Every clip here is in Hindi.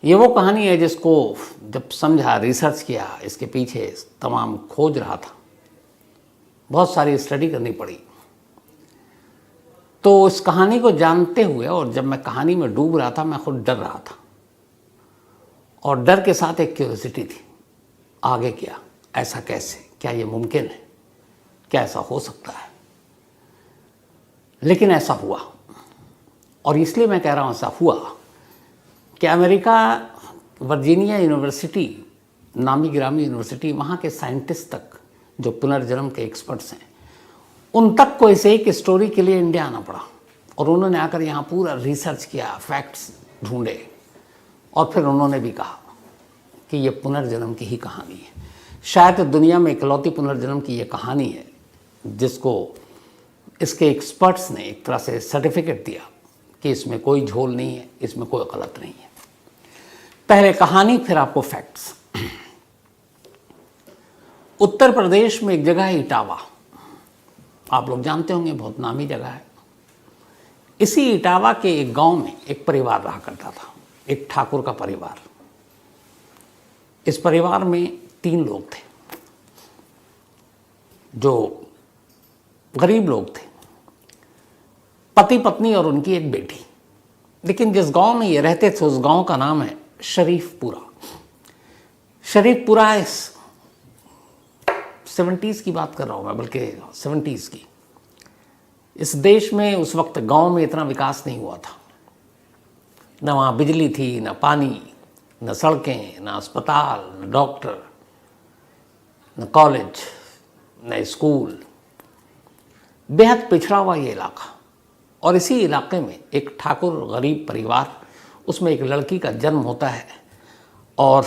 ये वो कहानी है जिसको जब समझा, रिसर्च किया, इसके पीछे तमाम खोज रहा था, बहुत सारी स्टडी करनी पड़ी। तो इस कहानी को जानते हुए और जब मैं कहानी में डूब रहा था, मैं खुद डर रहा था और डर के साथ एक क्यूरियोसिटी थी, आगे क्या, ऐसा कैसे, क्या ये मुमकिन है, क्या ऐसा हो सकता है। लेकिन ऐसा हुआ, और इसलिए मैं कह रहा हूँ ऐसा हुआ कि अमेरिका वर्जीनिया यूनिवर्सिटी, नामी गिरामी यूनिवर्सिटी, वहाँ के साइंटिस्ट तक जो पुनर्जन्म के एक्सपर्ट्स हैं, उन तक को इस एक स्टोरी के लिए इंडिया आना पड़ा और उन्होंने आकर यहाँ पूरा रिसर्च किया, फैक्ट्स ढूंढे और फिर उन्होंने भी कहा कि ये पुनर्जन्म की ही कहानी है। शायद दुनिया में इकलौती पुनर्जन्म की ये कहानी है जिसको इसके एक्सपर्ट्स ने एक तरह से सर्टिफिकेट दिया कि इसमें कोई झोल नहीं है, इसमें कोई गलत नहीं है। पहले कहानी, फिर आपको फैक्ट्स। उत्तर प्रदेश में एक जगह है इटावा, आप लोग जानते होंगे, बहुत नामी जगह है। इसी इटावा के एक गांव में एक परिवार रहा करता था, एक ठाकुर का परिवार। इस परिवार में 3 लोग थे जो गरीब लोग थे, पति पत्नी और उनकी एक बेटी। लेकिन जिस गांव में ये रहते थे उस गांव का नाम है शरीफपुरा। शरीफपुरा इस 70s की बात कर रहा हूँ मैं, बल्कि 70s की। इस देश में उस वक्त गांव में इतना विकास नहीं हुआ था, न वहाँ बिजली थी, न पानी, न सड़कें, न अस्पताल, न डॉक्टर, न कॉलेज, न स्कूल। बेहद पिछड़ा हुआ ये इलाका। और इसी इलाके में एक ठाकुर गरीब परिवार, उसमें एक लड़की का जन्म होता है और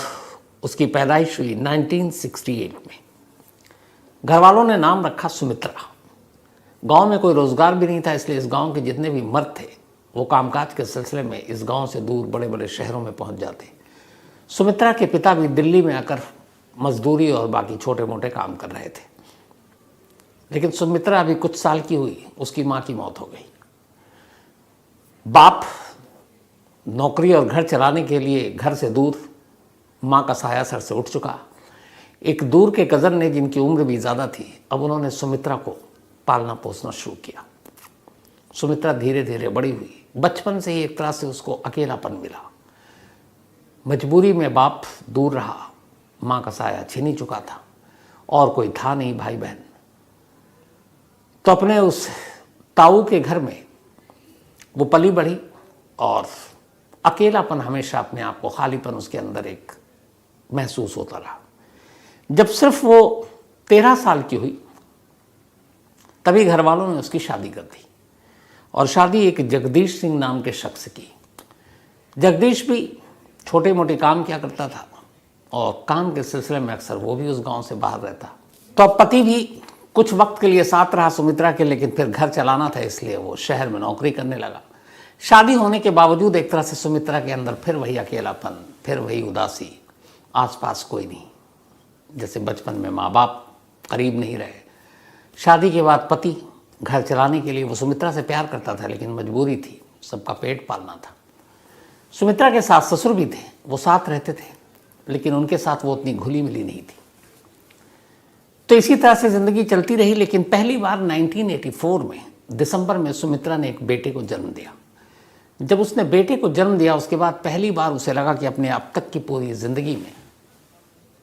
उसकी पैदाइश हुई 1968 में। घर वालों ने नाम रखा सुमित्रा। गांव में कोई रोज़गार भी नहीं था, इसलिए इस गांव के जितने भी मर्द थे वो कामकाज के सिलसिले में इस गांव से दूर बड़े बड़े शहरों में पहुंच जाते। सुमित्रा के पिता भी दिल्ली में आकर मजदूरी और बाकी छोटे मोटे काम कर रहे थे। लेकिन सुमित्रा अभी कुछ साल की हुई, उसकी माँ की मौत हो गई। बाप नौकरी और घर चलाने के लिए घर से दूर, माँ का साया सर से उठ चुका। एक दूर के कज़न ने, जिनकी उम्र भी ज़्यादा थी, अब उन्होंने सुमित्रा को पालना पोसना शुरू किया। सुमित्रा धीरे धीरे बड़ी हुई। बचपन से ही एक तरह से उसको अकेलापन मिला। मजबूरी में बाप दूर रहा, माँ का साया छीन ही चुका था और कोई था नहीं भाई बहन। तो अपने उस ताऊ के घर में वो पली बढ़ी और अकेलापन हमेशा, अपने आप को खालीपन उसके अंदर एक महसूस होता रहा। जब सिर्फ वो 13 साल की हुई तभी घर वालों ने उसकी शादी कर दी और शादी एक जगदीश सिंह नाम के शख्स की। जगदीश भी छोटे मोटे काम किया करता था और काम के सिलसिले में अक्सर वो भी उस गांव से बाहर रहता। तो अब पति भी कुछ वक्त के लिए साथ रहा सुमित्रा के, लेकिन फिर घर चलाना था इसलिए वो शहर में नौकरी करने लगा। शादी होने के बावजूद एक तरह से सुमित्रा के अंदर फिर वही अकेलापन, फिर वही उदासी, आसपास कोई नहीं। जैसे बचपन में माँ बाप करीब नहीं रहे। शादी के बाद पति घर चलाने के लिए, वो सुमित्रा से प्यार करता था लेकिन मजबूरी थी, सबका पेट पालना था। सुमित्रा के सास ससुर भी थे, वो साथ रहते थे, लेकिन उनके साथ वो उतनी घुली मिली नहीं थी। तो इसी तरह से ज़िंदगी चलती रही। लेकिन पहली बार 1984 में दिसंबर में सुमित्रा ने एक बेटे को जन्म दिया। जब उसने बेटे को जन्म दिया, उसके बाद पहली बार उसे लगा कि अपने अब तक की पूरी ज़िंदगी में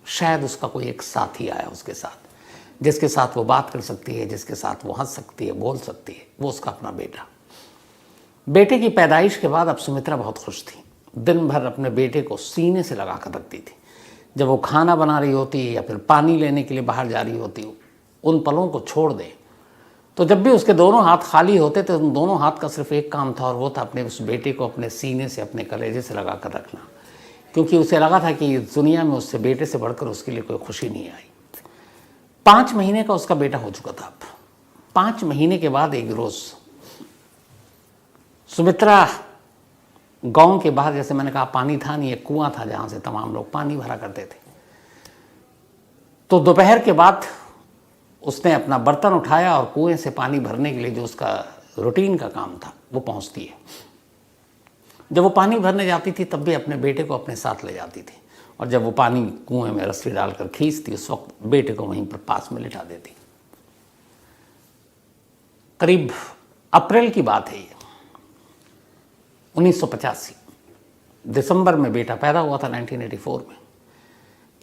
शायद उसका कोई एक साथी आया उसके साथ, जिसके साथ वो बात कर सकती है, जिसके साथ वो हंस सकती है, बोल सकती है, वो उसका अपना बेटा। बेटे की पैदाइश के बाद अब सुमित्रा बहुत खुश थी। दिन भर अपने बेटे को सीने से लगा कर रखती थी। जब वो खाना बना रही होती या फिर पानी लेने के लिए बाहर जा रही होती, उन पलों को छोड़ दे। तो जब भी उसके दोनों हाथ खाली होते थे, उन दोनों हाथ का सिर्फ एक काम था और वो था अपने उस बेटे को अपने सीने से, अपने कलेजे से लगा कर रखना, क्योंकि उसे लगा था कि दुनिया में उससे बेटे से बढ़कर उसके लिए कोई खुशी नहीं आई। 5 महीने का उसका बेटा हो चुका था। 5 महीने के बाद एक रोज़ सुमित्रा गांव के बाहर, जैसे मैंने कहा, पानी था नहीं, एक कुआं था जहां से तमाम लोग पानी भरा करते थे। तो दोपहर के बाद उसने अपना बर्तन उठाया और कुएं से पानी भरने के लिए, जो उसका रूटीन का काम था, वो पहुंचती है। जब वो पानी भरने जाती थी तब भी अपने बेटे को अपने साथ ले जाती थी, और जब वो पानी कुएं में रस्सी डालकर खींचती उस वक्त बेटे को वहीं पर पास में लिटा देती। करीब अप्रैल की बात है ये, 1985 दिसंबर में बेटा पैदा हुआ था 1984 में।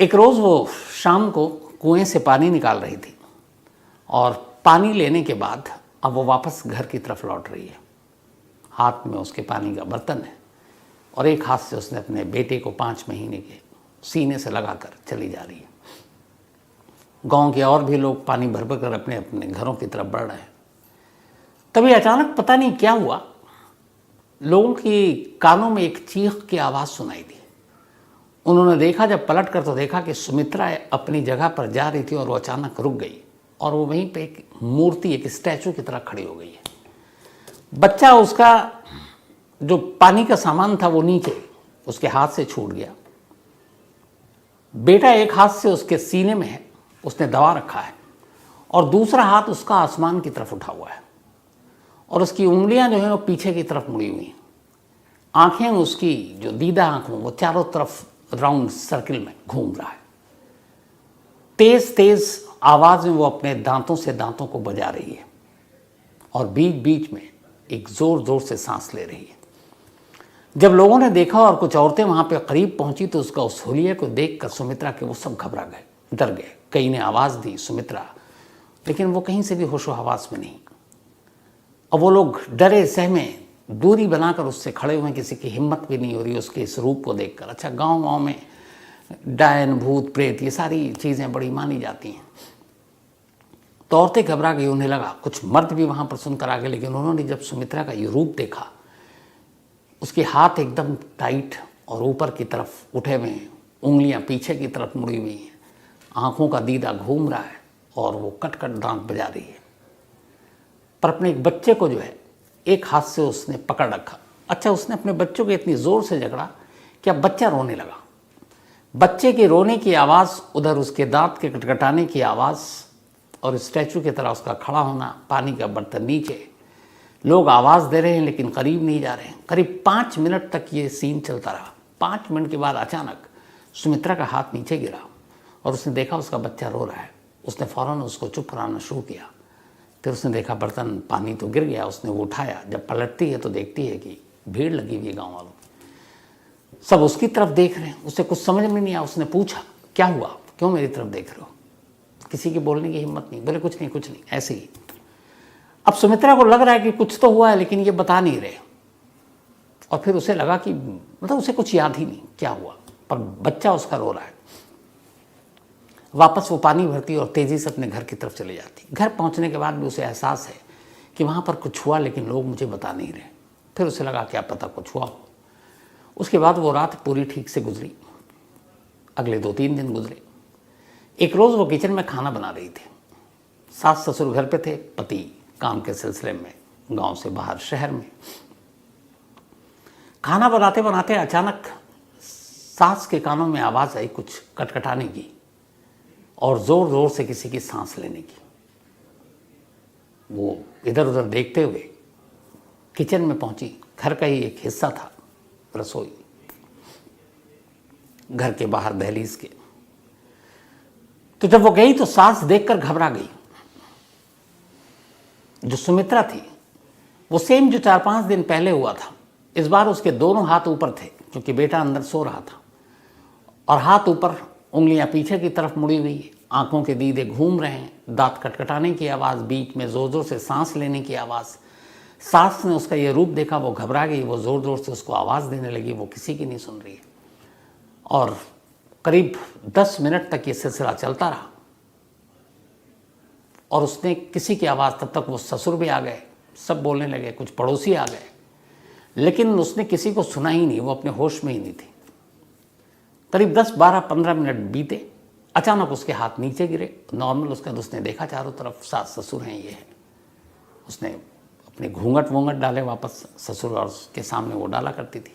एक रोज़ वो शाम को कुएं से पानी निकाल रही थी और पानी लेने के बाद अब वो वापस घर की तरफ लौट रही है। हाथ में उसके पानी का बर्तन है और एक हाथ से उसने अपने बेटे को 5 महीने के सीने से लगाकर चली जा रही है। गांव के और भी लोग पानी भर भर कर अपने अपने घरों की तरफ बढ़ रहे हैं। तभी अचानक पता नहीं क्या हुआ, लोगों की कानों में एक चीख की आवाज़ सुनाई दी। उन्होंने देखा, जब पलट कर तो देखा कि सुमित्रा अपनी जगह पर जा रही थी और वो अचानक रुक गई और वो वहीं पे एक मूर्ति, एक स्टैचू की तरह खड़ी हो गई है। बच्चा, उसका जो पानी का सामान था वो नीचे उसके हाथ से छूट गया। बेटा एक हाथ से उसके सीने में है, उसने दबा रखा है, और दूसरा हाथ उसका आसमान की तरफ उठा हुआ है और उसकी उंगलियां जो हैं वो पीछे की तरफ मुड़ी हुई हैं। आंखें उसकी जो दीदा आंखें वो चारों तरफ राउंड सर्किल में घूम रहा है। तेज तेज आवाज में वो अपने दांतों से दांतों को बजा रही है और बीच बीच में एक जोर जोर से सांस ले रही है। जब लोगों ने देखा और कुछ औरतें वहां पे करीब पहुंची तो उसका उस हुलिये को देखकर सुमित्रा के वो सब घबरा गए, डर गए। कई ने आवाज दी सुमित्रा, लेकिन वो कहीं से भी होशो हवास में नहीं। अब वो लोग डरे सहमे दूरी बनाकर उससे खड़े हुए, किसी की हिम्मत भी नहीं हो रही उसके इस रूप को देखकर। अच्छा, गांव में डायन, भूत, प्रेत, ये सारी चीज़ें बड़ी मानी जाती हैं। तो औरतें घबरा गई, उन्हें लगा कुछ मर्द भी वहाँ पर सुनकर आ गए, लेकिन उन्होंने जब सुमित्रा का ये रूप देखा, उसके हाथ एकदम टाइट और ऊपर की तरफ उठे हुए हैं, उंगलियाँ पीछे की तरफ मुड़ी हुई हैं, आँखों का दीदा घूम रहा है और वो कट कट दांत बजा रही है। पर अपने एक बच्चे को जो है एक हाथ से उसने पकड़ रखा। अच्छा, उसने अपने बच्चों को इतनी ज़ोर से झगड़ा कि अब बच्चा रोने लगा। बच्चे के रोने की आवाज़, उधर उसके दांत के कटकटाने की आवाज़ और स्टैचू की तरह उसका खड़ा होना, पानी का बर्तन नीचे, लोग आवाज़ दे रहे हैं लेकिन करीब नहीं जा रहे हैं। करीब 5 मिनट तक ये सीन चलता रहा। 5 मिनट के बाद अचानक सुमित्रा का हाथ नीचे गिरा और उसने देखा उसका बच्चा रो रहा है। उसने फ़ौरन उसको चुप कराना शुरू किया। फिर उसने देखा बर्तन, पानी तो गिर गया, उसने वो उठाया। जब पलटती है तो देखती है कि भीड़ लगी हुई है, गाँव वालों सब उसकी तरफ देख रहे हैं। उसे कुछ समझ में नहीं आया। उसने पूछा, क्या हुआ, क्यों मेरी तरफ देख रहे हो? किसी की बोलने की हिम्मत नहीं, बोले कुछ नहीं कुछ नहीं, ऐसे ही। अब सुमित्रा को लग रहा है कि कुछ तो हुआ है लेकिन ये बता नहीं रहे, और फिर उसे लगा कि मतलब उसे कुछ याद ही नहीं क्या हुआ, पर बच्चा उसका रो रहा है। वापस वो पानी भरती और तेज़ी से अपने घर की तरफ चली जाती। घर पहुंचने के बाद भी उसे एहसास है कि वहाँ पर कुछ हुआ लेकिन लोग मुझे बता नहीं रहे। फिर उसे लगा क्या पता कुछ हुआ हो। उसके बाद वो रात पूरी ठीक से गुजरी। अगले 2-3 दिन गुजरे। एक रोज़ वो किचन में खाना बना रही थी। सास ससुर घर पे थे, पति काम के सिलसिले में गांव से बाहर शहर में। खाना बनाते बनाते अचानक सास के कानों में आवाज़ आई कुछ कटकटाने की और ज़ोर ज़ोर से किसी की सांस लेने की। वो इधर उधर देखते हुए किचन में पहुंची। घर का ही एक हिस्सा था रसोई, घर के बाहर दहलीज के। तो जब वो गई तो सास देखकर घबरा गई। जो सुमित्रा थी वो सेम जो 4-5 दिन पहले हुआ था। इस बार उसके दोनों हाथ ऊपर थे क्योंकि बेटा अंदर सो रहा था, और हाथ ऊपर, उंगलियां पीछे की तरफ मुड़ी हुई, आंखों के दीदे घूम रहे हैं, दांत कटकटाने की आवाज़, बीच में ज़ोर ज़ोर से सांस लेने की आवाज़। सास ने उसका ये रूप देखा, वो घबरा गई, वो ज़ोर ज़ोर से उसको आवाज़ देने लगी, वो किसी की नहीं सुन रही है। और करीब 10 मिनट तक ये सिलसिला चलता रहा और उसने किसी की आवाज़, तब तक वो ससुर भी आ गए, सब बोलने लगे, कुछ पड़ोसी आ गए, लेकिन उसने किसी को सुना ही नहीं। वो अपने होश में ही नहीं थी। करीब 10, 12, 15 मिनट बीते। अचानक उसके हाथ नीचे गिरे। नॉर्मल उसका, उसने देखा चारों तरफ सास ससुर हैं, ये है। उसने अपने घूंघट वूंघट डाले वापस, ससुर और उसके सामने वो डाला करती थी।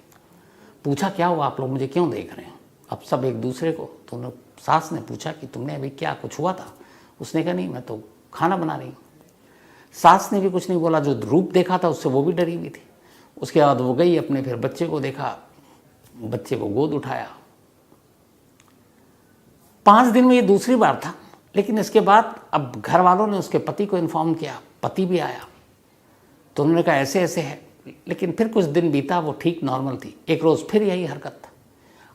पूछा, क्या हुआ, आप लोग मुझे क्यों देख रहे हैं? अब सब एक दूसरे को। तो सास ने पूछा कि तुमने अभी क्या, कुछ हुआ था? उसने कहा, नहीं, मैं तो खाना बना रही हूँ। सास ने भी कुछ नहीं बोला। जो रूप देखा था उससे वो भी डरी हुई थी। उसके बाद वो गई अपने, फिर बच्चे को देखा, बच्चे को गोद उठाया। 5 दिन में ये दूसरी बार था, लेकिन इसके बाद अब घर वालों ने उसके पति को इन्फॉर्म किया, पति भी आया तो उन्होंने कहा ऐसे ऐसे है। लेकिन फिर कुछ दिन बीता, वो ठीक नॉर्मल थी। एक रोज़ फिर यही हरकत,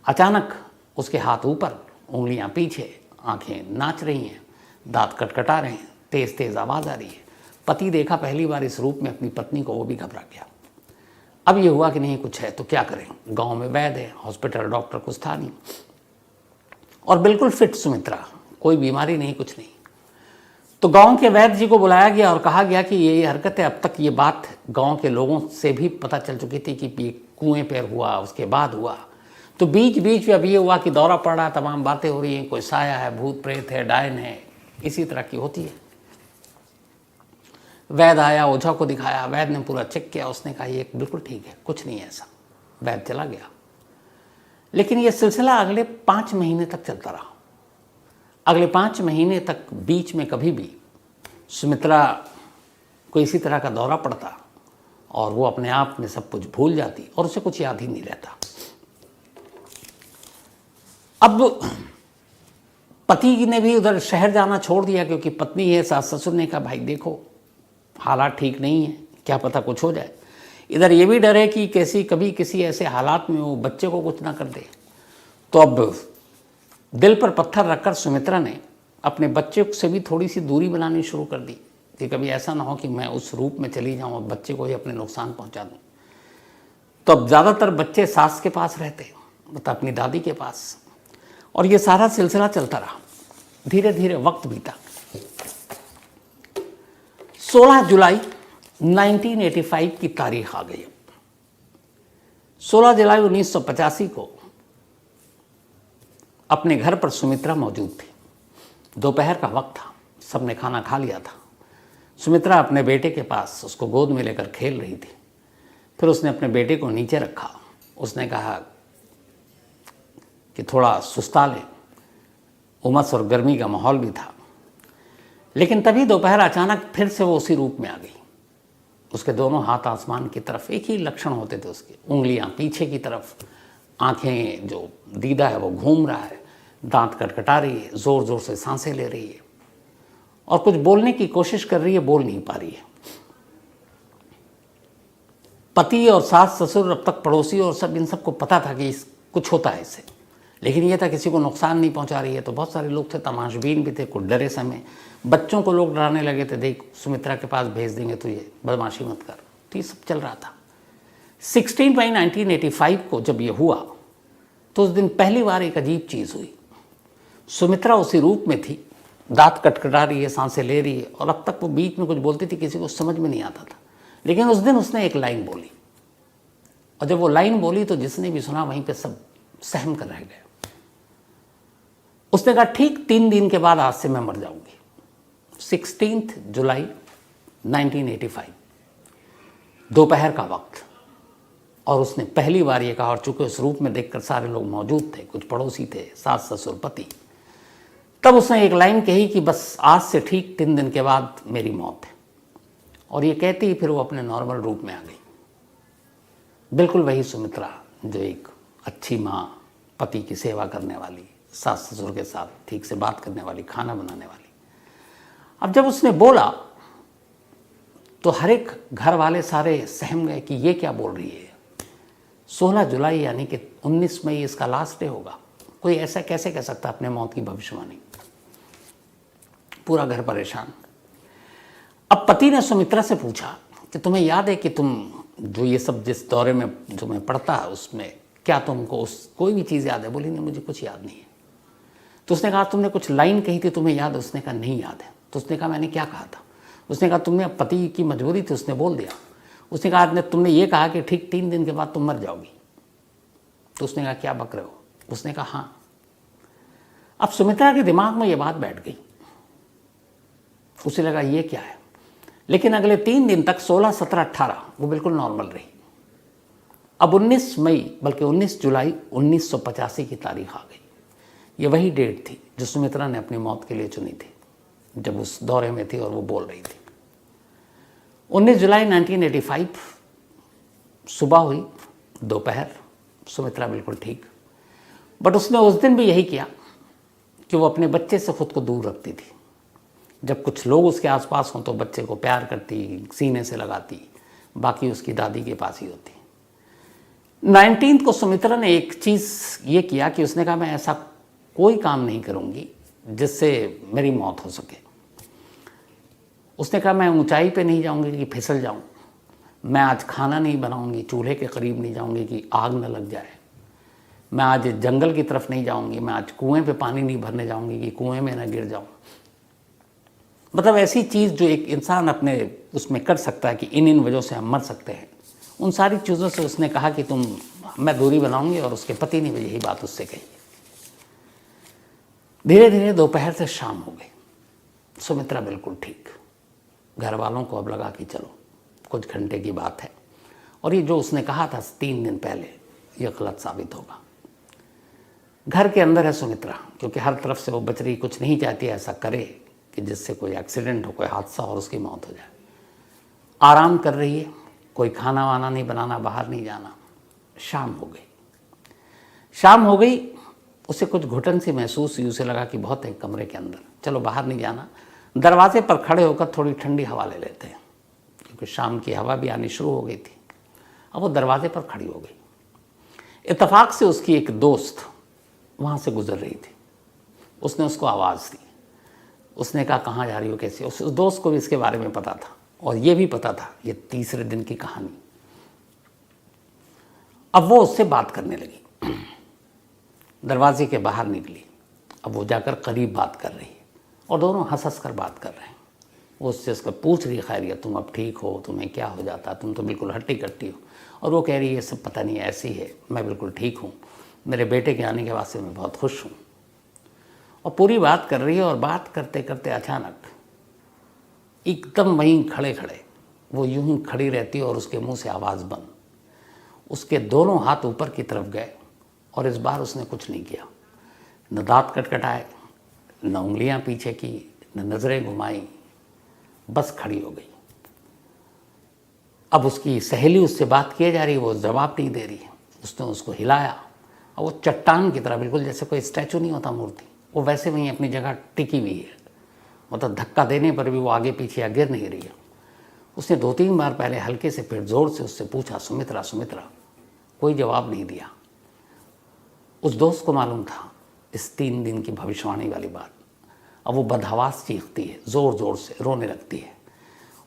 अचानक उसके हाथ ऊपर, उंगलियां पीछे, आंखें नाच रही हैं, दांत कटकटा रहे हैं, तेज़ तेज़ आवाज़ आ रही है। पति देखा पहली बार इस रूप में अपनी पत्नी को, वो भी घबरा गया। अब ये हुआ कि नहीं कुछ है तो क्या करें, गांव में वैद्य है, हॉस्पिटल डॉक्टर कुछ था नहीं, और बिल्कुल फिट सुमित्रा, कोई बीमारी नहीं, कुछ नहीं। तो गांव के वैद्य जी को बुलाया गया और कहा गया कि ये हरकत है। अब तक ये बात गांव के लोगों से भी पता चल चुकी थी कि ये कुएं पर हुआ, उसके बाद हुआ। तो बीच बीच में अब ये हुआ कि दौरा पड़ रहा, तमाम बातें हो रही हैं, कोई साया है, भूत प्रेत है, डायन है, इसी तरह की होती है। वैद्य आया, ओझा को दिखाया, वैद्य ने पूरा चेक किया, उसने कहा ये बिल्कुल ठीक है, कुछ नहीं है ऐसा। वैद्य चला गया। लेकिन ये सिलसिला अगले 5 महीने तक चलता रहा। अगले 5 महीने तक बीच में कभी भी सुमित्रा को इसी तरह का दौरा पड़ता और वो अपने आप में सब कुछ भूल जाती और उसे कुछ याद ही नहीं रहता। अब पति ने भी उधर शहर जाना छोड़ दिया, क्योंकि पत्नी है, सास ससुर ने कहा भाई देखो हालात ठीक नहीं है, क्या पता कुछ हो जाए। इधर ये भी डर है कि कैसी कभी किसी ऐसे हालात में वो बच्चे को कुछ ना कर दे। तो अब दिल पर पत्थर रखकर सुमित्रा ने अपने बच्चे से भी थोड़ी सी दूरी बनानी शुरू कर दी कि कभी ऐसा ना हो कि मैं उस रूप में चली जाऊं और बच्चे को ही अपने नुकसान पहुंचा दूं। तो अब ज़्यादातर बच्चे सास के पास रहते, मतलब अपनी दादी के पास, और ये सारा सिलसिला चलता रहा। धीरे धीरे वक्त बीता। 16 जुलाई 1985 की तारीख आ गई। 16 जुलाई 1985 को अपने घर पर सुमित्रा मौजूद थी। दोपहर का वक्त था, सबने खाना खा लिया था। सुमित्रा अपने बेटे के पास उसको गोद में लेकर खेल रही थी। फिर उसने अपने बेटे को नीचे रखा। उसने कहा कि थोड़ा सुस्ता ले, उमस और गर्मी का माहौल भी था। लेकिन तभी दोपहर अचानक फिर से वो उसी रूप में आ गई। उसके दोनों हाथ आसमान की तरफ, एक ही लक्षण होते थे उसके, उंगलियां पीछे की तरफ, आंखें, जो दीदा है वो घूम रहा है, दांत कटकटा रही है, ज़ोर ज़ोर से सांसें ले रही है और कुछ बोलने की कोशिश कर रही है, बोल नहीं पा रही है। पति और सास ससुर, अब तक पड़ोसी और सब, इन सबको पता था कि कुछ होता है इससे, लेकिन ये था किसी को नुकसान नहीं पहुंचा रही है। तो बहुत सारे लोग थे, तमाशबीन भी थे, कुछ डरे समय। बच्चों को लोग डराने लगे थे, देख सुमित्रा के पास भेज देंगे तो ये बदमाशी मत कर। तो ये सब चल रहा था। 16 मई 1985 को जब ये हुआ तो उस दिन पहली बार एक अजीब चीज़ हुई। सुमित्रा उसी रूप में थी, दांत कटकटा रही है, सांसें ले रही है, और अब तक वो बीच में कुछ बोलती थी, किसी को समझ में नहीं आता था। लेकिन उस दिन उसने एक लाइन बोली, और जब वो लाइन बोली तो जिसने भी सुना वहीं पे सब सहम कर रह गए। उसने कहा ठीक 3 दिन के बाद आज से मैं मर जाऊंगी। 16 जुलाई 1985, दोपहर का वक्त। और उसने पहली बार ये कहा, और चूंकि उस रूप में देखकर सारे लोग मौजूद थे, कुछ पड़ोसी थे, सास ससुर पति, तब उसने एक लाइन कही कि बस आज से ठीक 3 दिन के बाद मेरी मौत है। और ये कहती ही फिर वो अपने नॉर्मल रूप में आ गई। बिल्कुल वही सुमित्रा जो एक अच्छी माँ, पति की सेवा करने वाली, सास ससुर के साथ ठीक से बात करने वाली, खाना बनाने वाली। अब जब उसने बोला तो हर एक घर वाले सारे सहम गए कि ये क्या बोल रही है। 16 जुलाई यानी कि 19 मई इसका लास्ट डे होगा। कोई ऐसा कैसे कह सकता अपने मौत की भविष्यवाणी। पूरा घर परेशान। अब पति ने सुमित्रा से पूछा कि तुम्हें याद है कि तुम जो ये सब जिस दौरे में जो मैं पढ़ता है उसमें क्या तुमको कोई भी चीज़ याद है। बोली नहीं, मुझे कुछ याद नहीं है। तो उसने कहा तुमने कुछ लाइन कही थी, तुम्हें याद है। उसने कहा नहीं याद है। तो उसने कहा मैंने क्या कहा था। उसने कहा तुमने पति की मजबूरी थी, उसने बोल दिया। उसने कहा तुमने ये कहा कि ठीक 3 दिन के बाद तुम मर जाओगी। तो उसने कहा क्या बक रहे हो। उसने कहा हाँ। अब सुमित्रा के दिमाग में ये बात बैठ गई। उसे लगा ये क्या है। लेकिन अगले 3 दिन तक 16, 17, 18 वो बिल्कुल नॉर्मल रही। अब 19 मई बल्कि 19 जुलाई 1985 की तारीख आ गई। ये वही डेट थी जो सुमित्रा ने अपनी मौत के लिए चुनी थी, जब उस दौरे में थी और वो बोल रही थी। 19 जुलाई 1985 सुबह हुई, दोपहर, सुमित्रा बिल्कुल ठीक। बट उसने उस दिन भी यही किया कि वो अपने बच्चे से खुद को दूर रखती थी। जब कुछ लोग उसके आसपास हों तो बच्चे को प्यार करती, सीने से लगाती, बाकी उसकी दादी के पास ही होती। 19 को सुमित्रा ने एक चीज़ ये किया कि उसने कहा मैं ऐसा कोई काम नहीं करूँगी जिससे मेरी मौत हो सके। उसने कहा मैं ऊंचाई पे नहीं जाऊँगी कि फिसल जाऊँ, मैं आज खाना नहीं बनाऊँगी, चूल्हे के करीब नहीं जाऊँगी कि आग न लग जाए, मैं आज जंगल की तरफ नहीं जाऊँगी, मैं आज कुएं पे पानी नहीं भरने जाऊँगी कि कुएं में न गिर जाऊँ। मतलब ऐसी चीज़ जो एक इंसान अपने उसमें कर सकता है कि इन वजहों से हम मर सकते हैं, उन सारी चीज़ों से उसने कहा कि मैं दूरी बनाऊंगी। और उसके पति ने भी यही बात उससे कही। धीरे धीरे दोपहर से शाम हो गई, सुमित्रा बिल्कुल ठीक। घर वालों को अब लगा कि चलो कुछ घंटे की बात है, और ये जो उसने कहा था 3 दिन पहले ये गलत साबित होगा। घर के अंदर है सुमित्रा, क्योंकि हर तरफ से वो बच रही, कुछ नहीं चाहती ऐसा करे कि जिससे कोई एक्सीडेंट हो, कोई हादसा और उसकी मौत हो जाए। आराम कर रही है, कोई खाना वाना नहीं बनाना, बाहर नहीं जाना। शाम हो गई, उसे कुछ घुटन सी महसूस हुई। उसे लगा कि बहुत है कमरे के अंदर, चलो बाहर नहीं जाना, दरवाजे पर खड़े होकर थोड़ी ठंडी हवा ले लेते हैं, क्योंकि शाम की हवा भी आनी शुरू हो गई थी। अब वो दरवाजे पर खड़ी हो गई। इत्तेफाक से उसकी एक दोस्त वहाँ से गुजर रही थी। उसने उसको आवाज़ दी। उसने कहा कहाँ जा रही हो, कैसे? उस दोस्त को भी इसके बारे में पता था, और ये भी पता था ये तीसरे दिन की कहानी। अब वो उससे बात करने लगी, दरवाजे के बाहर निकली। अब वो जाकर करीब बात कर रही है, और दोनों हंस कर बात कर रहे हैं। वो उससे उसका पूछ रही है खैरियत, तुम अब ठीक हो, तुम्हें क्या हो जाता, तुम तो बिल्कुल हट्टी कट्टी हो। और वो कह रही है ये सब पता नहीं ऐसी है, मैं बिल्कुल ठीक हूँ, मेरे बेटे के आने के बाद से मैं बहुत खुश हूँ। और पूरी बात कर रही है, और बात करते करते अचानक एकदम वहीं खड़े खड़े वो यूं ही खड़ी रहती है, और उसके मुंह से आवाज़ बंद। उसके दोनों हाथ ऊपर की तरफ गए, और इस बार उसने कुछ नहीं किया, न दांत कटकटाए, न उंगलियां पीछे की, न नज़रें घुमाई, बस खड़ी हो गई। अब उसकी सहेली उससे बात किए जा रही है, वो जवाब नहीं दे रही है। उसने उसको हिलाया, और वो चट्टान की तरह, बिल्कुल जैसे कोई स्टैचू नहीं होता, मूर्ति, वो वैसे वहीं अपनी जगह टिकी हुई है। मतलब धक्का देने पर भी वो आगे पीछे या गिर नहीं रही है। उसने 2-3 बार पहले हल्के से फिर जोर से उससे पूछा, सुमित्रा सुमित्रा, कोई जवाब नहीं दिया। उस दोस्त को मालूम था इस 3 दिन की भविष्यवाणी वाली बात। अब वो बदहवास चीखती है, ज़ोर ज़ोर से रोने लगती है।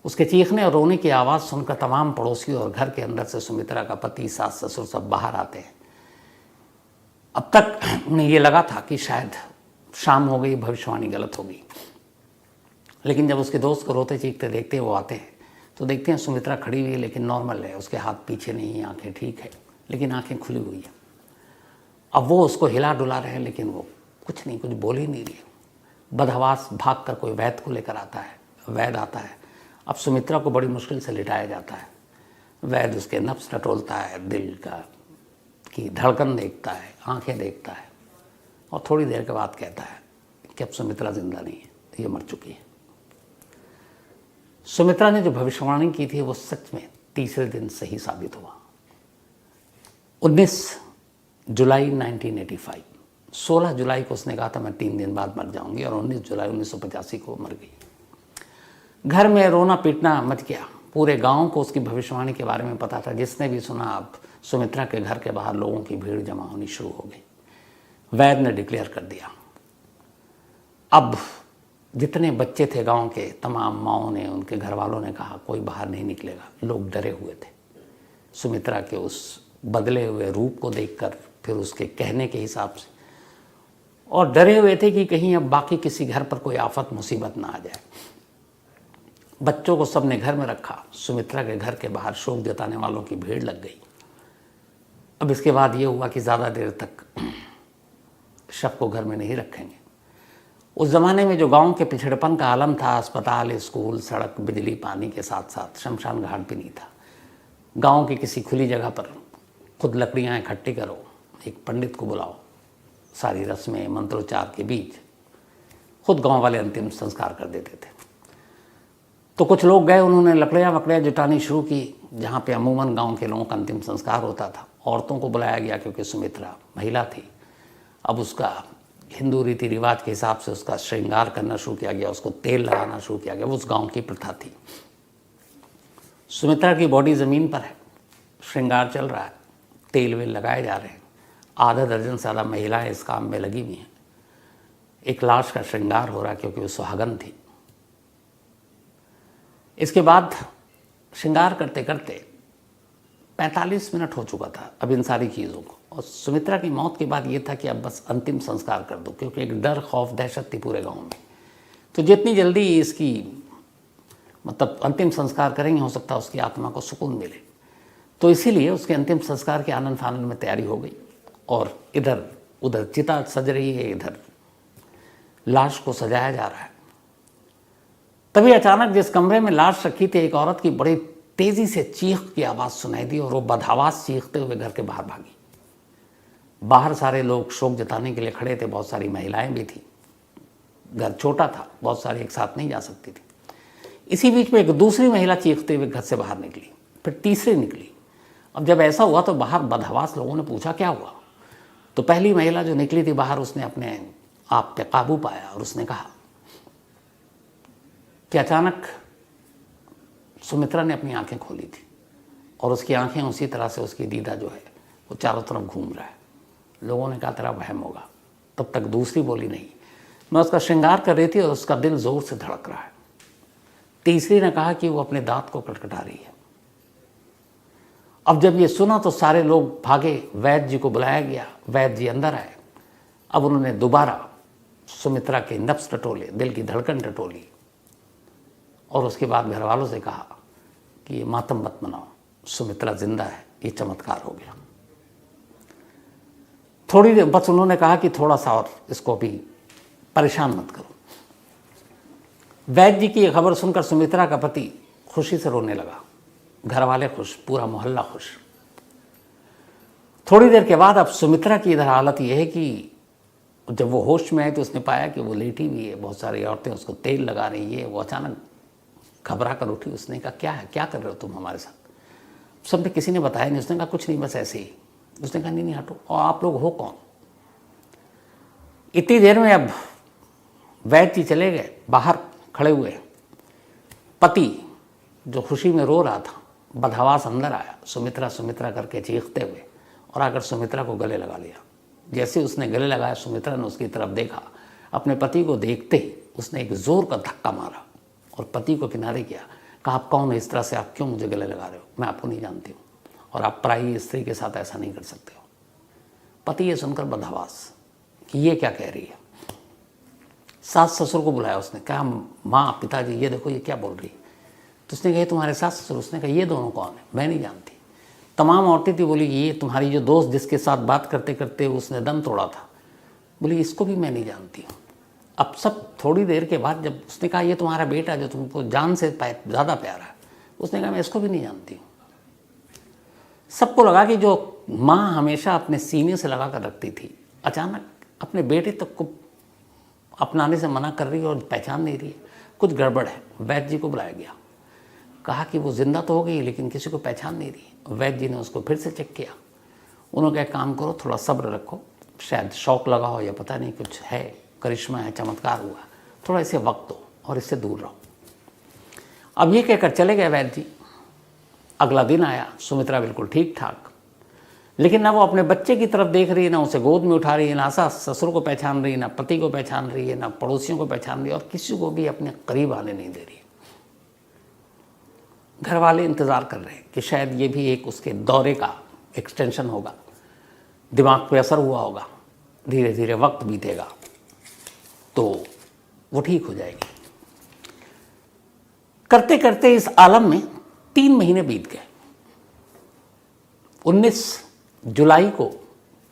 उसके चीखने और रोने की आवाज़ सुनकर तमाम पड़ोसी और घर के अंदर से सुमित्रा का पति, सास, ससुर सब बाहर आते हैं। अब तक उन्हें ये लगा था कि शायद शाम हो गई, भविष्यवाणी गलत होगी। लेकिन जब उसके दोस्त को रोते चीखते देखते वो आते हैं, तो देखते हैं सुमित्रा खड़ी हुई है, लेकिन नॉर्मल है, उसके हाथ पीछे नहीं है, आंखें ठीक है, लेकिन आंखें खुली हुई है। अब वो उसको हिला डुला रहे हैं, लेकिन वो कुछ बोल ही नहीं रही। बदहवास भाग कर कोई वैद्य को लेकर आता है, वैद्य आता है। अब सुमित्रा को बड़ी मुश्किल से लिटाया जाता है। वैद्य उसके नब्ज टटोलता है, दिल की धड़कन देखता है, आंखें देखता है, और थोड़ी देर के बाद कहता है कि अब सुमित्रा जिंदा नहीं है, ये मर चुकी है। सुमित्रा ने जो भविष्यवाणी की थी वो सच में तीसरे दिन सही साबित हुआ। 19 जुलाई 1985, 16 जुलाई को उसने कहा था मैं 3 दिन बाद मर जाऊंगी, और 19 जुलाई 1985 को मर गई। घर में रोना पीटना मच गया। पूरे गांव को उसकी भविष्यवाणी के बारे में पता था। जिसने भी सुना, अब सुमित्रा के घर के बाहर लोगों की भीड़ जमा होनी शुरू हो गई। वैद्य ने डिक्लेयर कर दिया। अब जितने बच्चे थे गांव के, तमाम माँओं ने, उनके घर वालों ने कहा कोई बाहर नहीं निकलेगा। लोग डरे हुए थे सुमित्रा के उस बदले हुए रूप को देखकर, फिर उसके कहने के हिसाब से, और डरे हुए थे कि कहीं अब बाकी किसी घर पर कोई आफत मुसीबत ना आ जाए। बच्चों को सबने घर में रखा। सुमित्रा के घर के बाहर शोक जताने वालों की भीड़ लग गई। अब इसके बाद ये हुआ कि ज़्यादा देर तक शव को घर में नहीं रखेंगे। उस ज़माने में जो गांव के पिछड़पन का आलम था, अस्पताल, स्कूल, सड़क, बिजली, पानी के साथ साथ शमशान घाट भी नहीं था। गांव की किसी खुली जगह पर खुद लकड़ियाँ इकट्ठी करो, एक पंडित को बुलाओ, सारी रस्में मंत्रोच्चार के बीच खुद गांव वाले अंतिम संस्कार कर देते थे। तो कुछ लोग गए, उन्होंने लकड़ियाँ वकड़ियाँ जुटानी शुरू की। जहाँ पे अमूमन गांव के लोगों का अंतिम संस्कार होता था, औरतों को बुलाया गया क्योंकि सुमित्रा महिला थी। अब उसका हिंदू रीति रिवाज के हिसाब से उसका श्रृंगार करना शुरू किया गया, उसको तेल लगाना शुरू किया गया। वो उस गांव की प्रथा थी। सुमित्रा की बॉडी ज़मीन पर है, श्रृंगार चल रहा है, तेल वेल लगाए जा रहे हैं। आधा दर्जन से ज़्यादा महिलाएं इस काम में लगी हुई हैं। एक लाश का श्रृंगार हो रहा है क्योंकि वो सुहागन थी। इसके बाद श्रृंगार करते करते 45 मिनट हो चुका था अब इन सारी चीज़ों को। और सुमित्रा की मौत के बाद ये था कि अब बस अंतिम संस्कार कर दो, क्योंकि एक डर खौफ दहशत थी पूरे गांव में। तो जितनी जल्दी इसकी मतलब अंतिम संस्कार करेंगे, हो सकता है उसकी आत्मा को सुकून मिले। तो इसीलिए उसके अंतिम संस्कार के आनंद फानंद में तैयारी हो गई। और इधर उधर चिता सज रही है, इधर लाश को सजाया जा रहा है। तभी अचानक जिस कमरे में लाश रखी थी, एक औरत की बड़ी तेजी से चीख की आवाज़ सुनाई दी और वो बदहवास चीखते हुए घर के बाहर भागी। बाहर सारे लोग शोक जताने के लिए खड़े थे, बहुत सारी महिलाएं भी थी। घर छोटा था, बहुत सारी एक साथ नहीं जा सकती थी। इसी बीच में एक दूसरी महिला चीखते हुए घर से बाहर निकली, फिर तीसरी निकली। अब जब ऐसा हुआ तो बाहर बदहवास लोगों ने पूछा क्या हुआ। तो पहली महिला जो निकली थी बाहर, उसने अपने आप पे काबू पाया और उसने कहा कि अचानक सुमित्रा ने अपनी आंखें खोली थी और उसकी आंखें उसी तरह से, उसकी दीदा जो है वो चारों तरफ घूम रहा है। लोगों ने कहा तेरा वहम होगा। तब तक दूसरी बोली नहीं, मैं उसका श्रृंगार कर रही थी और उसका दिल जोर से धड़क रहा है। तीसरी ने कहा कि वो अपने दांत को कटकटा रही है। अब जब ये सुना तो सारे लोग भागे, वैद्य जी को बुलाया गया। वैद्य जी अंदर आए। अब उन्होंने दोबारा सुमित्रा के नब्ज टटोले, दिल की धड़कन टटोली और उसके बाद घर वालों से कहा कि ये मातम मत मनाओ, सुमित्रा जिंदा है, ये चमत्कार हो गया। थोड़ी देर बस उन्होंने कहा कि थोड़ा सा और इसको भी परेशान मत करो। वैद्य जी की यह खबर सुनकर सुमित्रा का पति खुशी से रोने लगा। घर वाले खुश, पूरा मोहल्ला खुश। थोड़ी देर के बाद अब सुमित्रा की इधर हालत यह है कि जब वो होश में आई तो उसने पाया कि वो लेटी हुई है, बहुत सारी औरतें उसको तेल लगा रही है। वो अचानक घबरा कर उठी। उसने कहा क्या है, क्या कर रहे हो तुम हमारे साथ। सबने किसी ने बताया नहीं। उसने कहा कुछ नहीं, बस ऐसे ही। उसने कहा नहीं हटो, और आप लोग हो कौन। इतनी देर में अब वैद्य जी चले गए। बाहर खड़े हुए पति जो खुशी में रो रहा था, बदहवास अंदर आया, सुमित्रा सुमित्रा करके चीखते हुए, और आकर सुमित्रा को गले लगा लिया। जैसे उसने गले लगाया, सुमित्रा ने उसकी तरफ देखा। अपने पति को देखते ही उसने एक जोर का धक्का मारा और पति को किनारे किया। कहा आप कौन है, इस तरह से आप क्यों मुझे गले लगा रहे हो, मैं आपको नहीं जानती हूँ और आप पराई स्त्री के साथ ऐसा नहीं कर सकते हो। पति ये सुनकर बदहवास कि ये क्या कह रही है। सास ससुर को बुलाया उसने, कहा माँ पिताजी ये देखो ये क्या बोल रही है। तो उसने कहा तुम्हारे सास ससुर। उसने कहा ये दोनों कौन है, मैं नहीं जानती। तमाम औरतें थी, बोली ये तुम्हारी जो दोस्त जिसके साथ बात करते करते उसने दम तोड़ा था, बोली इसको भी मैं नहीं जानती हूँ। अब सब थोड़ी देर के बाद जब उसने कहा ये तुम्हारा बेटा जो तुमको जान से ज़्यादा प्यारा है, उसने कहा मैं इसको भी नहीं जानती हूँ। सबको लगा कि जो माँ हमेशा अपने सीने से लगा कर रखती थी, अचानक अपने बेटे तक को अपनाने से मना कर रही है और पहचान नहीं रही है, कुछ गड़बड़ है। वैद्य जी को बुलाया गया। कहा कि वो जिंदा तो हो गई लेकिन किसी को पहचान नहीं रही। वैद्य जी ने उसको फिर से चेक किया। उन्होंने कहा काम करो, थोड़ा सब्र रखो, शायद शौक लगा हो या पता नहीं कुछ है, करिश्मा है, चमत्कार हुआ, थोड़ा इसे वक्त दो और इससे दूर रहो। अब ये कहकर चले गए वैद्य जी। अगला दिन आया, सुमित्रा बिल्कुल ठीक ठाक, लेकिन ना वो अपने बच्चे की तरफ देख रही है, ना उसे गोद में उठा रही है, ना सास ससुर को पहचान रही है, ना पति को पहचान रही है, ना पड़ोसियों को पहचान रही है और किसी को भी अपने करीब आने नहीं दे रही है। घर वाले इंतज़ार कर रहे हैं कि शायद ये भी एक उसके दौरे का एक्सटेंशन होगा, दिमाग पे असर हुआ होगा, धीरे धीरे वक्त बीतेगा तो वो ठीक हो जाएगी। करते करते इस आलम में 3 महीने बीत गए। 19 जुलाई को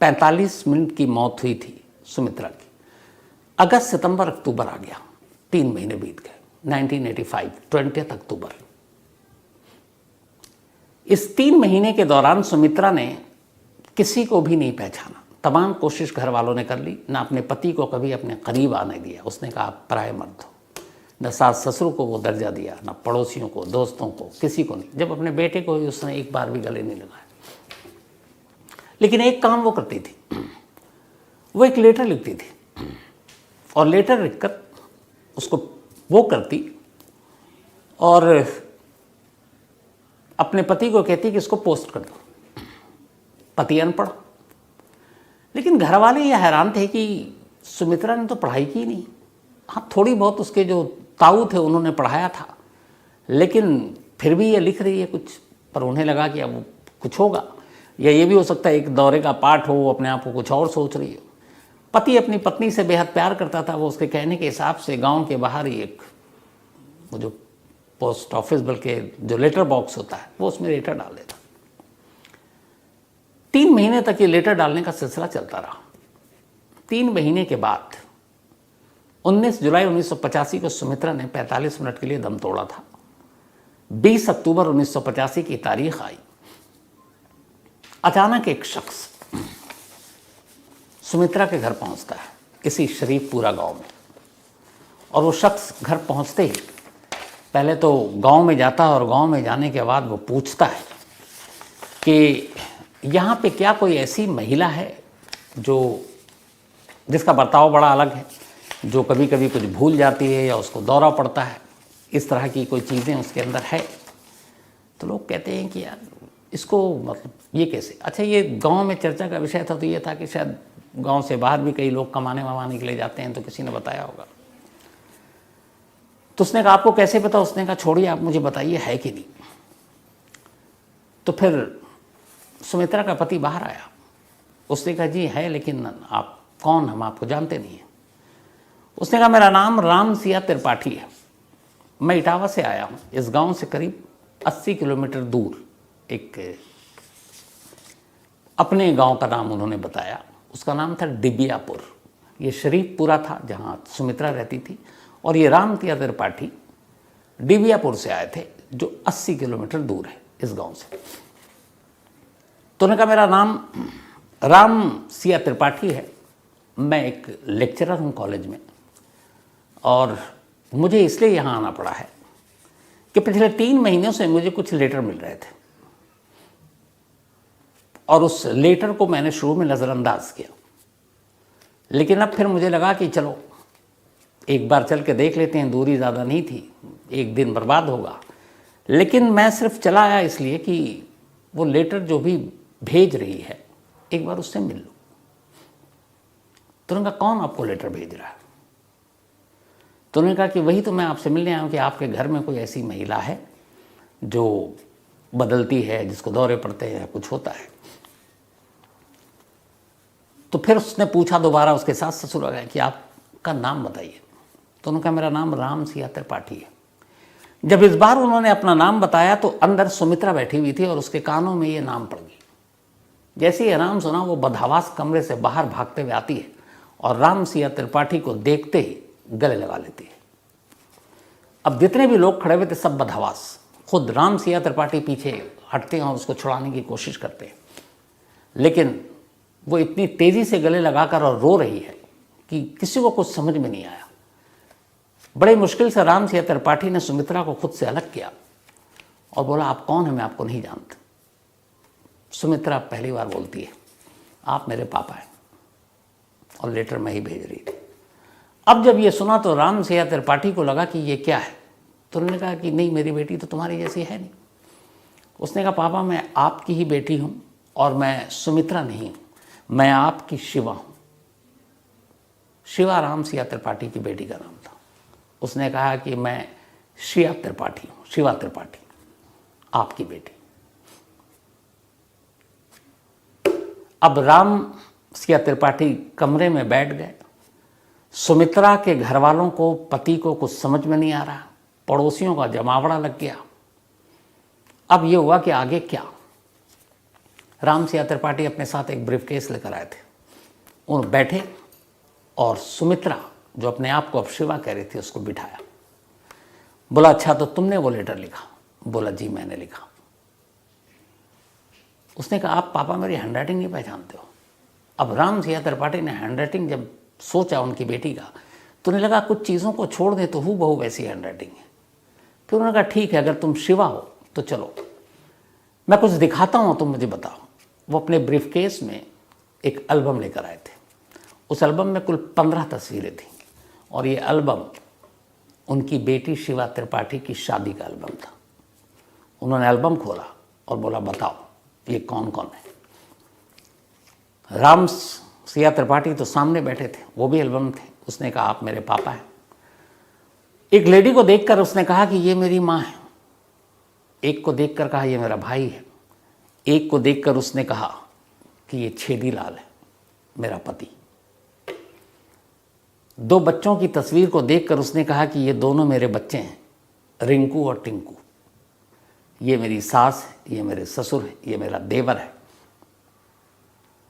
45 मिनट की मौत हुई थी सुमित्रा की। अगस्त सितंबर अक्टूबर आ गया, 3 महीने बीत गए। 1985 20 अक्टूबर। इस 3 महीने के दौरान सुमित्रा ने किसी को भी नहीं पहचाना। तमाम कोशिश घर वालों ने कर ली, ना अपने पति को कभी अपने करीब आने दिया। उसने कहा आप पराए मर्द हो, न सास ससुर को वो दर्जा दिया, न पड़ोसियों को, दोस्तों को, किसी को नहीं। जब अपने बेटे को ही उसने एक बार भी गले नहीं लगाया। लेकिन एक काम वो करती थी, वो एक लेटर लिखती थी और लेटर लिखकर उसको वो करती और अपने पति को कहती कि इसको पोस्ट कर दो। पति अनपढ़, लेकिन घर वाले ये हैरान थे कि सुमित्रा ने तो पढ़ाई की नहीं। हाँ, थोड़ी बहुत उसके जो ताऊ थे उन्होंने पढ़ाया था, लेकिन फिर भी ये लिख रही है कुछ। पर उन्हें लगा कि अब कुछ होगा, या ये भी हो सकता है एक दौरे का पाठ हो, वो अपने आप को कुछ और सोच रही हो। पति अपनी पत्नी से बेहद प्यार करता था। वो उसके कहने के हिसाब से गांव के बाहर ही एक वो जो पोस्ट ऑफिस, बल्कि जो लेटर बॉक्स होता है, वो उसमें लेटर डाल देता। 3 महीने तक ये लेटर डालने का सिलसिला चलता रहा। 3 महीने के बाद 19 जुलाई 1985 को सुमित्रा ने 45 मिनट के लिए दम तोड़ा था। 20 अक्टूबर 1985 की तारीख आई। अचानक एक शख्स सुमित्रा के घर पहुंचता है, किसी शरीफपुरा गांव में। और वो शख्स घर पहुंचते ही पहले तो गांव में जाता है और गांव में जाने के बाद वो पूछता है कि यहाँ पे क्या कोई ऐसी महिला है जिसका बर्ताव बड़ा अलग है, जो कभी कभी कुछ भूल जाती है या उसको दौरा पड़ता है, इस तरह की कोई चीज़ें उसके अंदर है। तो लोग कहते हैं कि यार इसको मतलब ये कैसे। अच्छा, ये गांव में चर्चा का विषय था, तो ये था कि शायद गांव से बाहर भी कई लोग कमाने वमाने के लिए जाते हैं, तो किसी ने बताया होगा। तो उसने कहा आपको कैसे पता? उसने कहा छोड़िए, आप मुझे बताइए है कि नहीं। तो फिर सुमित्रा का पति बाहर आया। उसने कहा जी है, लेकिन आप कौन? हम आपको जानते नहीं हैं। उसने कहा मेरा नाम राम सिया त्रिपाठी है, मैं इटावा से आया हूँ। इस गांव से करीब 80 किलोमीटर दूर एक अपने गांव का नाम उन्होंने बताया। उसका नाम था डिबियापुर। ये शरीफपुरा था जहाँ सुमित्रा रहती थी, और ये राम सिया त्रिपाठी डिबियापुर से आए थे, जो 80 किलोमीटर दूर है इस गांव से। तो उन्होंने कहा मेरा नाम राम सिया त्रिपाठी है, मैं एक लेक्चरर हूँ कॉलेज में, और मुझे इसलिए यहाँ आना पड़ा है कि पिछले 3 महीनों से मुझे कुछ लेटर मिल रहे थे, और उस लेटर को मैंने शुरू में नज़रअंदाज किया। लेकिन अब फिर मुझे लगा कि चलो एक बार चल के देख लेते हैं, दूरी ज़्यादा नहीं थी, एक दिन बर्बाद होगा। लेकिन मैं सिर्फ चला आया इसलिए कि वो लेटर जो भी भेज रही है एक बार उससे मिल लो। तो उन्होंने कहा कौन आपको लेटर भेज रहा है? तो उन्होंने कहा कि वही तो मैं आपसे मिलने आया हूँ कि आपके घर में कोई ऐसी महिला है जो बदलती है, जिसको दौरे पड़ते हैं, कुछ होता है। तो फिर उसने पूछा दोबारा, उसके सास ससुर आ गए कि आपका नाम बताइए। तो उन्होंने कहा मेरा नाम राम सिया त्रिपाठी है। जब इस बार उन्होंने अपना नाम बताया तो अंदर सुमित्रा बैठी हुई थी और उसके कानों में ये नाम पड़ गई। जैसे ही नाम सुना, वो बदहवास कमरे से बाहर भागते हुए आती है और राम सिया त्रिपाठी को देखते ही गले लगा लेती है। अब जितने भी लोग खड़े हुए थे सब बदहवास, खुद राम सिया त्रिपाठी पीछे हटते हैं और उसको छुड़ाने की कोशिश करते हैं, लेकिन वो इतनी तेज़ी से गले लगाकर और रो रही है कि किसी को कुछ समझ में नहीं आया। बड़े मुश्किल से राम सिया त्रिपाठी ने सुमित्रा को खुद से अलग किया और बोला आप कौन हैं? मैं आपको नहीं जानता। सुमित्रा पहली बार बोलती है आप मेरे पापा हैं, और लेटर मैं ही भेज रही थी। अब जब ये सुना तो राम सिया त्रिपाठी को लगा कि ये क्या है। तो उन्होंने कहा कि नहीं, मेरी बेटी तो तुम्हारी जैसी है नहीं। उसने कहा पापा मैं आपकी ही बेटी हूँ, और मैं सुमित्रा नहीं हूँ, मैं आपकी शिवा हूँ। शिवा राम सिया त्रिपाठी की बेटी का नाम था। उसने कहा कि मैं शिया त्रिपाठी हूँ, शिवा त्रिपाठी, आपकी बेटी। अब राम सिया त्रिपाठी कमरे में बैठ गए। सुमित्रा के घर वालों को, पति को कुछ समझ में नहीं आ रहा, पड़ोसियों का जमावड़ा लग गया। अब ये हुआ कि आगे क्या। राम सिया त्रिपाठी अपने साथ एक ब्रीफकेस लेकर आए थे। उन्होंने बैठे और सुमित्रा जो अपने आप को अब शिवा कह रही थी उसको बिठाया। बोला अच्छा तो तुमने वो लेटर लिखा? बोला जी मैंने लिखा। उसने कहा आप पापा मेरी हैंडराइटिंग नहीं पहचानते हो? अब राम सिया त्रिपाठी ने हैंडराइटिंग जब सोचा उनकी बेटी का, तो उन्हें लगा कुछ चीज़ों को छोड़ दें तो हूबहू वैसी हैंड राइटिंग है। फिर उन्होंने कहा ठीक है, अगर तुम शिवा हो तो चलो मैं कुछ दिखाता हूँ, तुम मुझे बताओ। वो अपने ब्रीफकेस में एक एल्बम लेकर आए थे। उस एल्बम में कुल 15 तस्वीरें थीं और ये एल्बम उनकी बेटी शिवा त्रिपाठी की शादी का एल्बम था। उन्होंने एल्बम खोला और बोला बताओ ये कौन कौन है। राम सिया त्रिपाठी तो सामने बैठे थे, वो भी एल्बम थे। उसने कहा आप मेरे पापा हैं। एक लेडी को देखकर उसने कहा कि ये मेरी माँ है। एक को देखकर कहा ये मेरा भाई है। एक को देखकर उसने कहा कि ये छेदी लाल है, मेरा पति। 2 बच्चों की तस्वीर को देखकर उसने कहा कि ये दोनों मेरे बच्चे हैं, रिंकू और टिंकू। ये मेरी सास है, ये मेरे ससुर है, ये मेरा देवर है।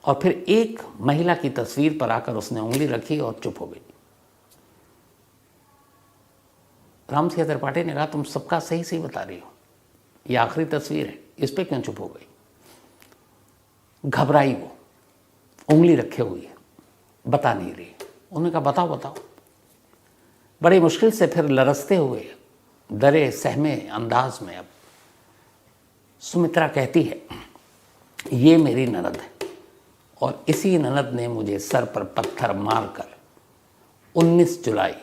और फिर एक महिला की तस्वीर पर आकर उसने उंगली रखी और चुप हो गई। राम सिया त्रिपाठी ने कहा तुम सबका सही सही बता रही हो, ये आखिरी तस्वीर है, इस पे क्यों चुप हो गई। घबराई वो, उंगली रखे हुई है, बता नहीं रही। उन्होंने कहा बताओ बताओ। बड़ी मुश्किल से फिर लरसते हुए डरे सहमे अंदाज में अब सुमित्रा कहती है ये मेरी ननद है और इसी ननद ने मुझे सर पर पत्थर मारकर 19 जुलाई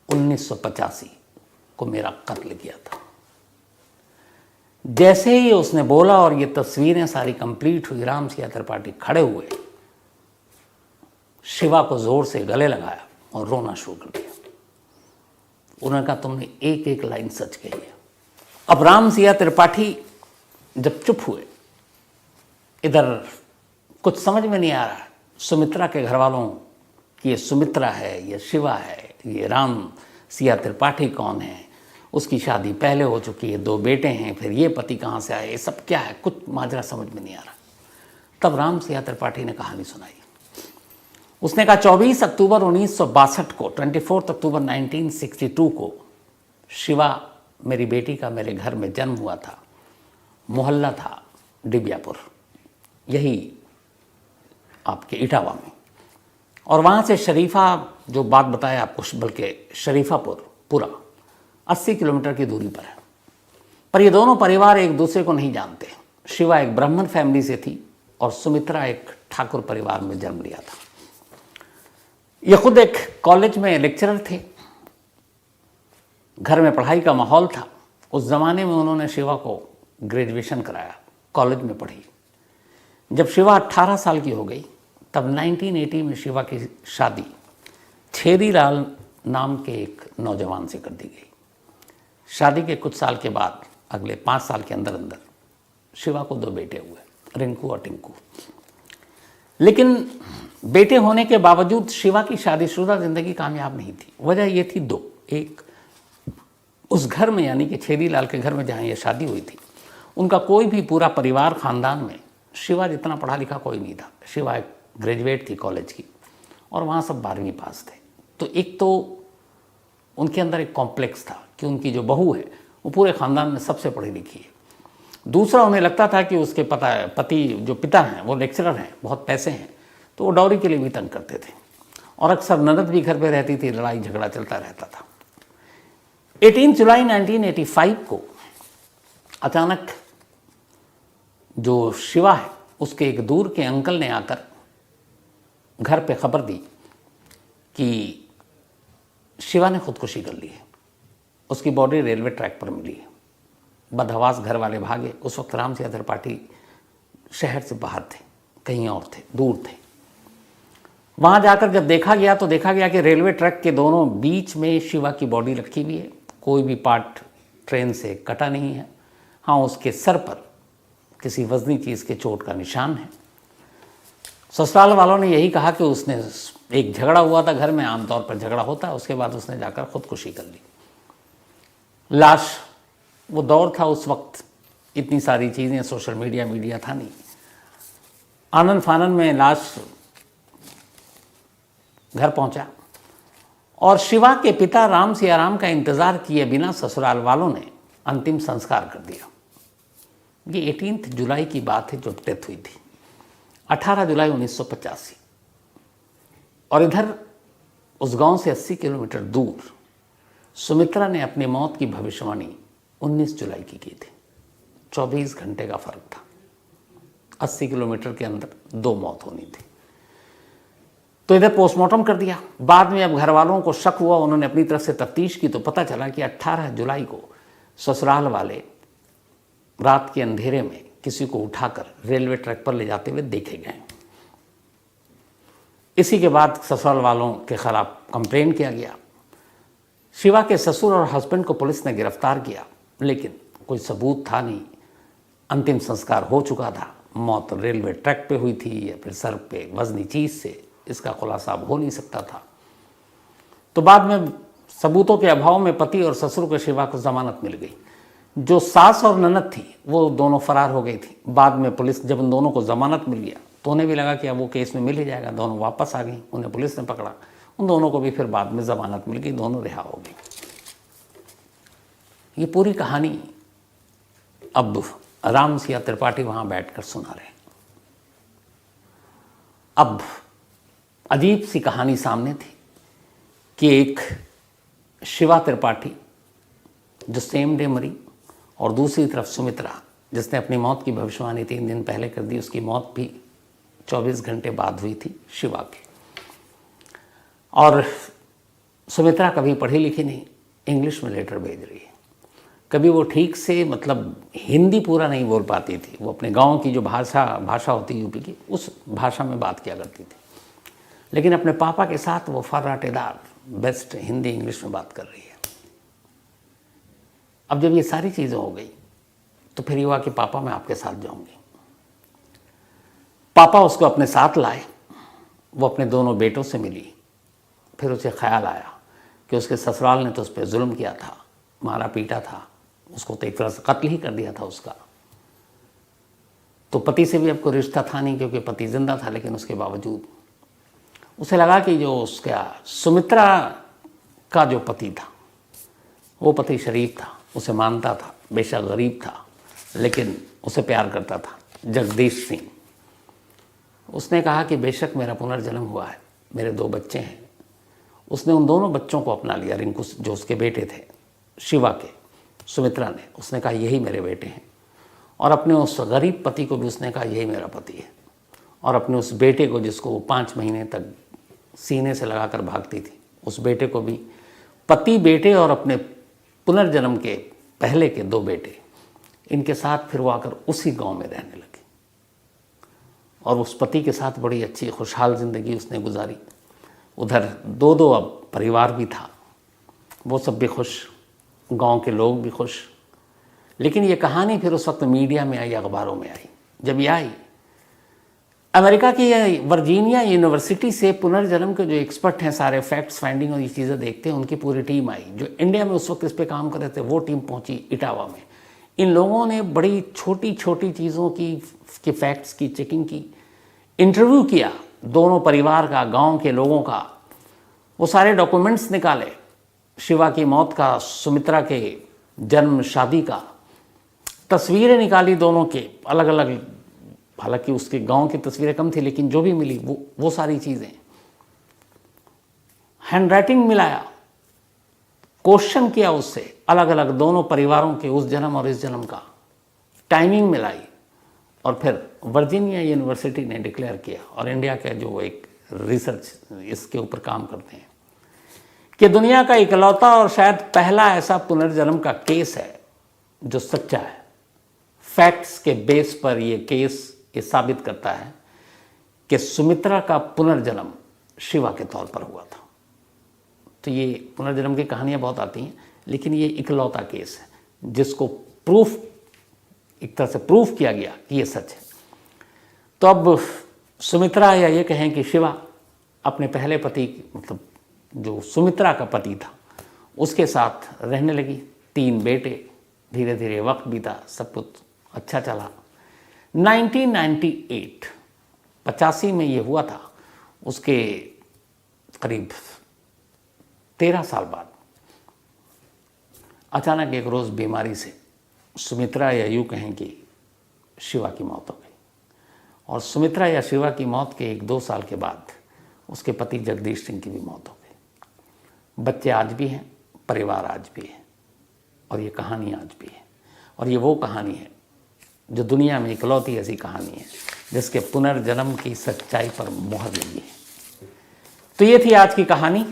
1985 को मेरा कत्ल किया था। जैसे ही उसने बोला और ये तस्वीरें सारी कंप्लीट हुई, राम सिया त्रिपाठी खड़े हुए, शिवा को जोर से गले लगाया और रोना शुरू कर दिया। उन्होंने कहा तुमने एक एक लाइन सच कही है। अब राम सिया त्रिपाठी जब चुप हुए, इधर कुछ समझ में नहीं आ रहा सुमित्रा के घर वालों कि ये सुमित्रा है, ये शिवा है, ये राम सिया त्रिपाठी कौन है, उसकी शादी पहले हो चुकी है, 2 बेटे हैं, फिर ये पति कहाँ से आए, ये सब क्या है, कुछ माजरा समझ में नहीं आ रहा। तब राम सिया त्रिपाठी ने कहानी सुनाई। उसने कहा 24 अक्टूबर 1962 को, 24 अक्टूबर 1962 को शिवा मेरी बेटी का मेरे घर में जन्म हुआ था। मोहल्ला था डिबियापुर, यही आपके इटावा में। और वहाँ से शरीफा, जो बात बताया आपको, बल्कि शरीफापुर पूरा 80 किलोमीटर की दूरी पर है। पर ये दोनों परिवार एक दूसरे को नहीं जानते। शिवा एक ब्राह्मण फैमिली से थी और सुमित्रा एक ठाकुर परिवार में जन्म लिया था। ये खुद एक कॉलेज में लेक्चरर थे, घर में पढ़ाई का माहौल था। उस ज़माने में उन्होंने शिवा को ग्रेजुएशन कराया, कॉलेज में पढ़ी। जब शिवा 18 साल की हो गई तब 1980 में शिवा की शादी छेदी लाल नाम के एक नौजवान से कर दी गई। शादी के कुछ साल के बाद, अगले 5 साल के अंदर अंदर शिवा को 2 बेटे हुए, रिंकू और टिंकू। लेकिन बेटे होने के बावजूद शिवा की शादीशुदा जिंदगी कामयाब नहीं थी। वजह ये थी 2। एक, उस घर में यानी कि छेदी लाल के घर में जहाँ ये शादी हुई थी, उनका कोई भी पूरा परिवार खानदान में शिवा जितना पढ़ा लिखा कोई नहीं था। शिवा एक ग्रेजुएट थी कॉलेज की और वहाँ सब 12वीं पास थे। तो एक तो उनके अंदर एक कॉम्प्लेक्स था कि उनकी जो बहू है वो पूरे ख़ानदान में सबसे पढ़ी लिखी है। दूसरा, उन्हें लगता था कि उसके पति जो पिता हैं वो लेक्चरर हैं, बहुत पैसे हैं, तो वो डॉरी के लिए भी तंग करते थे और अक्सर ननद भी घर पे रहती थी, लड़ाई झगड़ा चलता रहता था। 18 जुलाई 1985 को अचानक जो शिवा है उसके एक दूर के अंकल ने आकर घर पे खबर दी कि शिवा ने खुदकुशी कर ली है। उसकी बॉडी रेलवे ट्रैक पर मिली है। बदहवास घर वाले भागे। उस वक्त राम सिया त्रिपाठी शहर से बाहर थे, कहीं और थे, दूर थे। वहाँ जाकर जब देखा गया तो देखा गया कि रेलवे ट्रैक के दोनों बीच में शिवा की बॉडी रखी हुई है। कोई भी पार्ट ट्रेन से कटा नहीं है। हाँ, उसके सर पर किसी वजनी चीज़ के चोट का निशान है। ससुराल वालों ने यही कहा कि उसने एक झगड़ा हुआ था घर में, आमतौर पर झगड़ा होता है, उसके बाद उसने जाकर खुदकुशी कर ली। लाश, वो दौर था उस वक्त, इतनी सारी चीज़ें, सोशल मीडिया था नहीं। आनन फानन में लाश घर पहुंचा और शिवा के पिता राम सियाराम का इंतज़ार किए बिना ससुराल वालों ने अंतिम संस्कार कर दिया। ये 18 जुलाई की बात है जो डेथ हुई थी, 18 जुलाई 1985। और इधर उस गांव से 80 किलोमीटर दूर सुमित्रा ने अपनी मौत की भविष्यवाणी 19 जुलाई की थी। 24 घंटे का फर्क था। 80 किलोमीटर के अंदर 2 मौत होनी थी। तो इधर पोस्टमार्टम कर दिया। बाद में अब घर वालों को शक हुआ, उन्होंने अपनी तरफ से तफ्तीश की तो पता चला कि 18 जुलाई को ससुराल वाले रात के अंधेरे में किसी को उठाकर रेलवे ट्रैक पर ले जाते हुए देखे गए। इसी के बाद ससुराल वालों के खिलाफ कंप्लेन किया गया। शिवा के ससुर और हस्बैंड को पुलिस ने गिरफ्तार किया, लेकिन कोई सबूत था नहीं। अंतिम संस्कार हो चुका था। मौत रेलवे ट्रैक पे हुई थी या फिर सर पे वजनी चीज से, इसका खुलासा अब हो नहीं सकता था। तो बाद में सबूतों के अभाव में पति और ससुर को शिवा को जमानत मिल गई। जो सास और ननद थी वो दोनों फरार हो गई थी। बाद में पुलिस जब उन दोनों को जमानत मिल गया तो उन्हें भी लगा कि अब वो केस में मिल ही जाएगा। दोनों वापस आ गई, उन्हें पुलिस ने पकड़ा। उन दोनों को भी फिर बाद में जमानत मिल गई, दोनों रिहा हो गई। ये पूरी कहानी अब राम सिया त्रिपाठी वहां बैठकर सुना रहे। अब अजीब सी कहानी सामने थी कि एक शिवा त्रिपाठी जो सेम डे मरी, और दूसरी तरफ सुमित्रा जिसने अपनी मौत की भविष्यवाणी 3 दिन पहले कर दी, उसकी मौत भी 24 घंटे बाद हुई थी शिवा की। और सुमित्रा कभी पढ़ी लिखी नहीं, इंग्लिश में लेटर भेज रही है। कभी वो ठीक से मतलब हिंदी पूरा नहीं बोल पाती थी। वो अपने गांव की जो भाषा होती यूपी की, उस भाषा में बात किया करती थी। लेकिन अपने पापा के साथ वो फर्राटेदार बेस्ट हिंदी इंग्लिश में बात कर रही है। अब जब ये सारी चीज़ें हो गई तो फिर ये हुआ कि पापा मैं आपके साथ जाऊंगी। पापा उसको अपने साथ लाए। वो अपने दोनों बेटों से मिली। फिर उसे ख्याल आया कि उसके ससुराल ने तो उस पर जुल्म किया था, मारा पीटा था, उसको तो एक तरह से कत्ल ही कर दिया था उसका। तो पति से भी अब कोई रिश्ता था नहीं, क्योंकि पति जिंदा था। लेकिन उसके बावजूद उसे लगा कि जो उसका सुमित्रा का जो पति था वो पति शरीफ था, उसे मानता था, बेशक गरीब था लेकिन उसे प्यार करता था, जगदीश सिंह। उसने कहा कि बेशक मेरा पुनर्जन्म हुआ है, मेरे 2 बच्चे हैं। उसने उन दोनों बच्चों को अपना लिया, रिंकू जो उसके बेटे थे शिवा के, सुमित्रा ने। उसने कहा यही मेरे बेटे हैं। और अपने उस गरीब पति को भी उसने कहा यही मेरा पति है। और अपने उस बेटे को जिसको वो 5 महीने तक सीने से लगाकर भागती थी, उस बेटे को भी, पति बेटे और अपने पुनर्जन्म के पहले के 2 बेटे, इनके साथ फिर वो आकर उसी गांव में रहने लगे। और उस पति के साथ बड़ी अच्छी खुशहाल ज़िंदगी उसने गुजारी। उधर 2 अब परिवार भी था, वो सब भी खुश, गांव के लोग भी खुश। लेकिन ये कहानी फिर उस वक्त मीडिया में आई, अखबारों में आई। जब ये आई, अमेरिका की वर्जीनिया यूनिवर्सिटी से पुनर्जन्म के जो एक्सपर्ट हैं, सारे फैक्ट्स फाइंडिंग और ये चीज़ें देखते हैं, उनकी पूरी टीम आई। जो इंडिया में उस वक्त इस पे काम कर रहे थे वो टीम पहुंची इटावा में। इन लोगों ने बड़ी छोटी छोटी चीज़ों की फैक्ट्स की चेकिंग की, इंटरव्यू किया दोनों परिवार का, गांव के लोगों का। वो सारे डॉक्यूमेंट्स निकाले, शिवा की मौत का, सुमित्रा के जन्म शादी का, तस्वीरें निकाली दोनों के अलग अलग। हालांकि उसके गांव की तस्वीरें कम थी, लेकिन जो भी मिली वो सारी चीज़ें। हैंडराइटिंग मिलाया, क्वेश्चन किया उससे अलग अलग दोनों परिवारों के, उस जन्म और इस जन्म का, टाइमिंग मिलाई। और फिर वर्जीनिया यूनिवर्सिटी ने डिक्लेयर किया, और इंडिया का जो एक रिसर्च इसके ऊपर काम करते हैं, कि दुनिया का इकलौता और शायद पहला ऐसा पुनर्जन्म का केस है जो सच्चा है। फैक्ट्स के बेस पर ये केस ये साबित करता है कि सुमित्रा का पुनर्जन्म शिवा के तौर पर हुआ था। तो ये पुनर्जन्म की कहानियाँ बहुत आती हैं, लेकिन ये इकलौता केस है जिसको प्रूफ, एक तरह से प्रूफ किया गया कि ये सच है। तो अब सुमित्रा या ये कहें कि शिवा अपने पहले पति, मतलब जो सुमित्रा का पति था, उसके साथ रहने लगी। 3 बेटे, धीरे धीरे वक्त बीता, सब कुछ अच्छा चला। 1998 85 में ये हुआ था। उसके करीब 13 साल बाद अचानक एक रोज़ बीमारी से सुमित्रा या यूँ कहें कि शिवा की मौत हो गई। और सुमित्रा या शिवा की मौत के 1-2 साल के बाद उसके पति जगदीश सिंह की भी मौत हो गई। बच्चे आज भी हैं, परिवार आज भी है, और ये कहानी आज भी है। और ये वो कहानी है जो दुनिया में इकलौती ऐसी कहानी है जिसके पुनर्जन्म की सच्चाई पर मुहर लगी है। तो ये थी आज की कहानी।